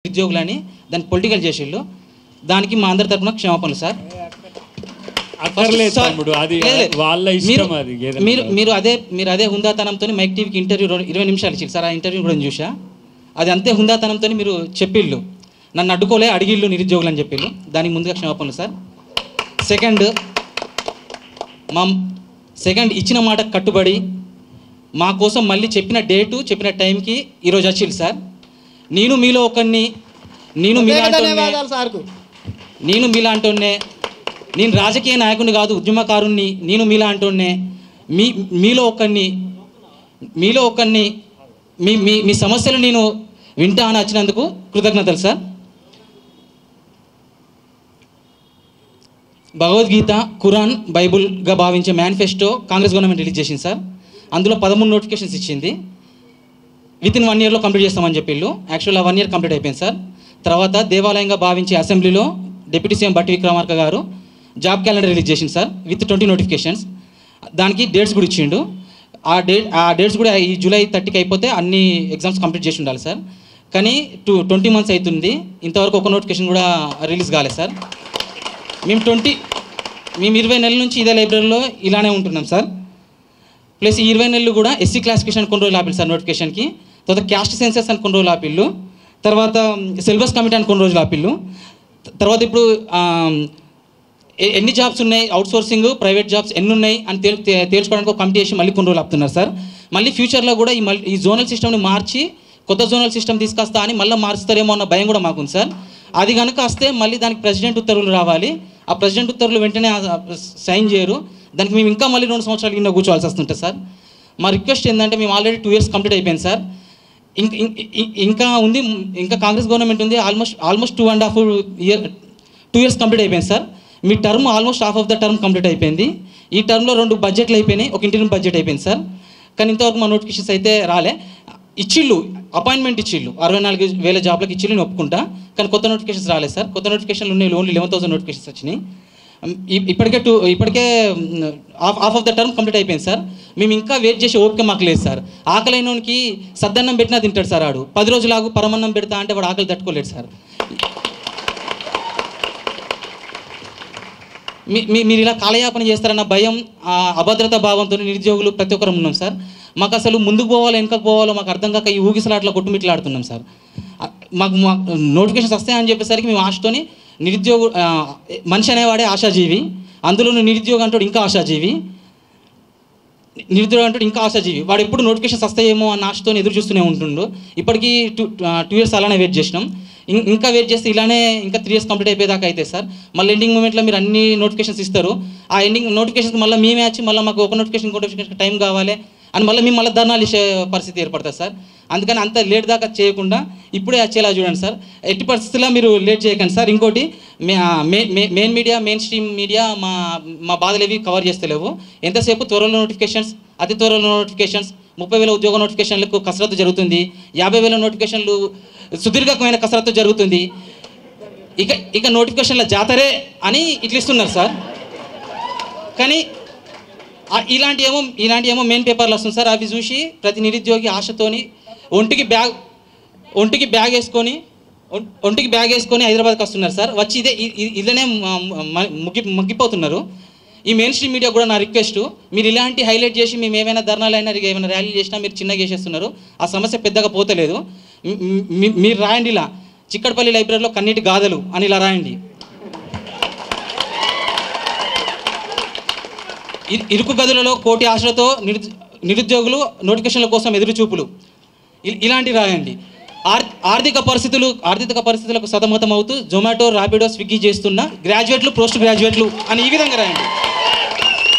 ఉద్యోగులని దాన్ని పొలిటికల్ చేసేళ్ళు. దానికి మా అందరి తరపున క్షమాపణలు సార్. మీరు అదే హుందాతనంతో మైక్ టీవీకి ఇంటర్వ్యూ 20 నిమిషాలు ఇచ్చారు సార్. ఆ ఇంటర్వ్యూ కూడా చూసా. అది అంతే హుందాతనంతో మీరు చెప్పిళ్ళు, నన్ను అడ్డుకోలే అడిగిళ్ళు నిరుద్యోగులు అని చెప్పిళ్ళు. దానికి ముందుగా క్షమాపణలు సార్. సెకండ్ ఇచ్చిన మాట కట్టుబడి మా కోసం మళ్ళీ చెప్పిన డేటు చెప్పిన టైంకి ఈరోజు వచ్చిళ్ళు సార్. నేను మీలో ఒకరిని, నేను మీలాంటోనే, నేను రాజకీయ నాయకుడిని కాదు ఉద్యమకారుణ్ణి, నేను మీలాంటోనే, మీలో ఒకరిని మీ సమస్యలు నేను వింటా అని వచ్చినందుకు కృతజ్ఞతలు సార్. భగవద్గీత, ఖురాన్, బైబుల్గా భావించే మేనిఫెస్టో కాంగ్రెస్ గవర్నమెంట్ రిలీజ్ చేసింది సార్. అందులో 13 నోటిఫికేషన్స్ ఇచ్చింది. వితిన్ 1 ఇయర్లో కంప్లీట్ చేస్తామని చెప్పిళ్ళు. యాక్చువల్గా 1 ఇయర్ కంప్లీట్ అయిపోయింది సార్. తర్వాత దేవాలయంగా భావించే అసెంబ్లీలో డిప్యూటీ సీఎం బట్టి విక్రమార్క గారు జాబ్ క్యాలెండర్ రిలీజ్ చేసింది సార్ విత్ 20 నోటిఫికేషన్స్. దానికి డేట్స్ కూడా ఇచ్చిండు. ఆ డేట్స్ కూడా ఈ జూలై 30కి అయిపోతే అన్ని ఎగ్జామ్స్ కంప్లీట్ చేసి ఉండాలి సార్. కానీ 20 మంత్స్ అవుతుంది, ఇంతవరకు ఒక నోటిఫికేషన్ కూడా రిలీజ్ కాలేదు సార్. మేము 20 నెలల నుంచి ఇదే లైబ్రరీలో ఇలానే ఉంటున్నాం సార్. ప్లస్ ఈ 20 నెలలు కూడా ఎస్సీ క్లాసిఫికేషన్ కొన్ని రోజులు ఆపిల్లు సార్ నోటిఫికేషన్కి. తర్వాత క్యాస్ట్ సెన్సస్ అని కొన్ని రోజులు ఆపిల్లు. తర్వాత సిలబస్ కమిటీ అని కొన్ని రోజులు ఆపిల్లు. తర్వాత ఇప్పుడు ఎన్ని జాబ్స్ ఉన్నాయి, అవుట్సోర్సింగ్ ప్రైవేట్ జాబ్స్ ఎన్ని ఉన్నాయి అని తేల్చుకోవడానికి ఒక కమిటీ చేసి మళ్ళీ కొన్ని రోజులు ఆపుతున్నారు సార్. మళ్ళీ ఫ్యూచర్లో కూడా ఈ జోనల్ సిస్టమ్ని మార్చి కొత్త జోనల్ సిస్టమ్ తీసుకొస్తా అని మళ్ళీ మారుస్తారేమో అన్న భయం కూడా మాకుంది సార్. అది కనుక వస్తే మళ్ళీ దానికి ప్రెసిడెంట్ ఉత్తర్వులు రావాలి. ఆ ప్రెసిడెంట్ ఉత్తర్వులు వెంటనే సైన్ చేయరు. దానికి మేము ఇంకా మళ్ళీ 2 సంవత్సరాల కింద కూర్చోవాల్సి వస్తుంటుంది సార్. మా రిక్వెస్ట్ ఏంటంటే మేము ఆల్రెడీ 2 ఇయర్స్ కంప్లీట్ అయిపోయింది సార్. ఇంకా ఉంది, ఇంకా కాంగ్రెస్ గవర్నమెంట్ ఉంది. ఆల్మోస్ట్ 2 ఇయర్స్ కంప్లీట్ అయిపోయింది sir. Me term almost half of the term complete అయిపోయింది. ఈ టర్మ్లో 2 బడ్జెట్లు అయిపోయినాయి, ఒక ఇంటర్మ్ బడ్జెట్ అయిపోయింది సార్. కానీ ఇంతవరకు మా నోటిఫికేషన్స్ అయితే రాలే. ఇచ్చిళ్ళు, అపాయింట్మెంట్ ఇచ్చిళ్ళు, 64,000 జాబ్లకు ఇచ్చిళ్ళు, నేను ఒప్పుకుంటా. కానీ కొత్త నోటిఫికేషన్స్ రాలేదు సార్. కొత్త నోటిఫికేషన్లు ఉన్నాయి, ఓన్లీ 11,000 నోటిఫికేషన్స్ వచ్చినాయి. ఇప్పటికే half of the term complete అయిపోయింది సార్. మేము ఇంకా వెయిట్ చేసే ఓపిక మాకు లేదు సార్. ఆకలైనోనికి సద్దన్నం పెట్టినా తింటాడు సార్. ఆడు 10 రోజులాగు పరమన్నం పెడతా అంటే వాడు ఆకలి తట్టుకోలేడు సార్. మీరు ఇలా కాలయాపన చేస్తారన్న భయం, అభద్రతా భావంతో నిరుద్యోగులు ప్రతి ఒక్కరు ఉన్నాం సార్. మాకు అసలు ముందుకు పోవాలో వెనకకు పోవాలో మాకు అర్థం కాక ఈ ఊగిసలాట్లో కొట్టుమిట్లాడుతున్నాం సార్. మాకు నోటిఫికేషన్స్ వస్తాయని చెప్పేసరికి మేము ఆశతోని మనిషి అనేవాడే ఆశాజీవి, అందులోనూ నిరుద్యోగం అంటాడు ఇంకా ఆశాజీవి. వాడు ఎప్పుడు నోటిఫికేషన్స్ వస్తాయేమో అన్న ఆశతో ఎదురు చూస్తూనే ఉంటుండు. ఇప్పటికీ 2 ఇయర్స్ అలానే వెయిట్ చేసినాం. ఇంకా వెయిట్ చేస్తే ఇలానే ఇంకా 3 ఇయర్స్ కంప్లీట్ అయిపోయేదాకా అయితే సార్. మళ్ళీ ఎండింగ్ మూమెంట్లో మీరు అన్ని నోటిఫికేషన్స్ ఇస్తారు. ఆ ఎండింగ్ నోటిఫికేషన్కి మళ్ళీ మేమే వచ్చి మళ్ళీ మాకు ఒక నోటిఫికేషన్ టైం కావాలి అని మేము మళ్ళీ ధర్నాలు ఇచ్చే పరిస్థితి ఏర్పడుతుంది సార్. అందుకని అంత లేట్ దాకా చేయకుండా ఇప్పుడే వచ్చేలా చూడండి సార్. ఎట్టి పరిస్థితుల్లో మీరు లేట్ చేయకండి సార్. ఇంకోటి మెయిన్ స్ట్రీమ్ మీడియా మా బాధలు ఏవి కవర్ చేస్తలేవు. ఎంతసేపు త్వరలో నోటిఫికేషన్స్, అతి త్వరలో నోటిఫికేషన్స్, 30,000 ఉద్యోగ నోటిఫికేషన్లకు కసరత్తు జరుగుతుంది, 50,000 నోటిఫికేషన్లు సుదీర్ఘమైన కసరత్తు జరుగుతుంది. ఇక నోటిఫికేషన్ల జాతరే అని ఇట్లా ఇస్తున్నారు సార్. కానీ ఇలాంటి ఏమో మెయిన్ పేపర్లు వస్తుంది సార్. అవి చూసి ప్రతి నిరుద్యోగి ఆశతోని ఒంటికి బ్యాగ్ వేసుకొని హైదరాబాద్కి వస్తున్నారు సార్. వచ్చి ఇలానే ముగ్గిపోతున్నారు. ఈ మెయిన్ స్ట్రీమ్ మీడియా కూడా నా రిక్వెస్ట్, మీరు ఇలాంటి హైలైట్ చేసి మేము ఏమైనా ధర్నాలైనా ఏమైనా ర్యాలీ చేసినా మీరు చిన్నగా చేసేస్తున్నారు. ఆ సమస్య పెద్దగా పోతలేదు. మీరు రాయండి, ఇలా చిక్కడపల్లి లైబ్రరీలో కన్నీటి గాథలు అని ఇలా రాయండి. ఇరుకు గదులలో కోటి ఆశలతో నిరుద్యోగులు నోటిఫికేషన్ల కోసం ఎదురుచూపులు, ఇలాంటివి రాయండి. ఆర్థిక పరిస్థితులకు సతమతం అవుతూ జొమాటో, ర్యాపిడో, స్విగ్గీ చేస్తున్న గ్రాడ్యుయేట్లు, పోస్ట్ గ్రాడ్యుయేట్లు అని ఈ విధంగా రాయండి.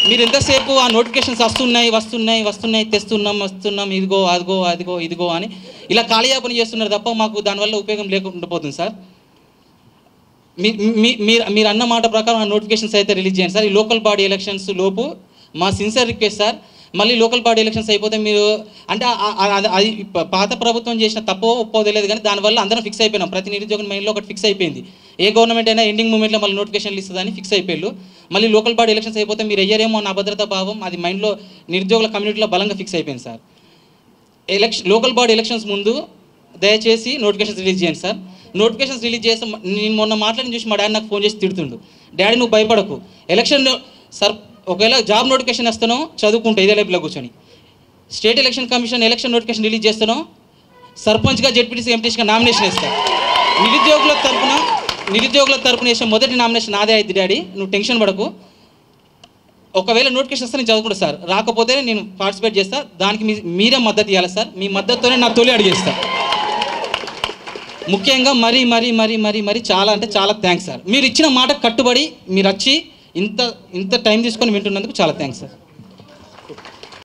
మీరు ఎంతసేపు ఆ నోటిఫికేషన్స్ వస్తున్నాయి తెస్తున్నాం ఇదిగో అని ఇలా కాలయాపన చేస్తున్నారు తప్ప మాకు దానివల్ల ఉపయోగం లేకుండా పోతుంది సార్. మీరు అన్న మాట ప్రకారం ఆ నోటిఫికేషన్స్ అయితే రిలీజ్ చేయండి సార్. ఈ లోకల్ బాడీ ఎలక్షన్స్ లోపు మా సిన్సియర్ రిక్వెస్ట్ సార్. మళ్ళీ లోకల్ బాడీ ఎలక్షన్స్ అయిపోతే మీరు అంటే అది పాత ప్రభుత్వం చేసిన తప్పో ఒప్పో తెలియదు, కానీ దానివల్ల అందరం ఫిక్స్ అయిపోయినాం. ప్రతి నిరుద్యోగం మైండ్లో ఒకటి ఫిక్స్ అయిపోయింది, ఏ గవర్నమెంట్ అయినా ఎండింగ్ మూమెంట్లో మళ్ళీ నోటిఫికేషన్లు ఇస్తుందని ఫిక్స్ అయిపోయారు. మళ్ళీ లోకల్ బాడీ ఎలక్షన్స్ అయిపోతే మీరు అయ్యారేమో అన్న అభద్రతా భావం అది మైండ్లో నిరుద్యోగుల కమ్యూనిటీలో బలంగా ఫిక్స్ అయిపోయింది సార్. లోకల్ బాడీ ఎలక్షన్స్ ముందు దయచేసి నోటిఫికేషన్స్ రిలీజ్ చేయండి సార్. నోటిఫికేషన్స్ రిలీజ్ చేస్తే నేను మొన్న మాట్లాడి చూసి మా డాడీ నాకు ఫోన్ చేసి తిడుతుండు, డాడీ నువ్వు భయపడకు, ఎలక్షన్ సార్ ఒకవేళ జాబ్ నోటిఫికేషన్ వస్తానో చదువుకుంటే ఇదే లైబ్లో కూర్చొని, state election commission election notification release చేస్తానో సర్పంచ్గా జెడ్పీటీసీ ఎంపీటీసీగా నామినేషన్ వేస్తాను. నిరుద్యోగుల తరపున వేసే మొదటి నామినేషన్ నాదే అయింది డాడీ, నువ్వు టెన్షన్ పడకు, ఒకవేళ నోటిఫికేషన్ వస్తే నేను చదువుకుంటా సార్, రాకపోతే నేను పార్టిసిపేట్ చేస్తా, దానికి మీరే మద్దతు ఇవ్వాలి సార్, మీ మద్దతుతోనే నా తొలి అడిగేస్తా. ముఖ్యంగా మరీ చాలా అంటే చాలా థ్యాంక్స్ సార్, మీరు ఇచ్చిన మాట కట్టుబడి మీరు వచ్చి ఇంత టైం తీసుకొని వింటున్నందుకు చాలా థ్యాంక్స్ సార్.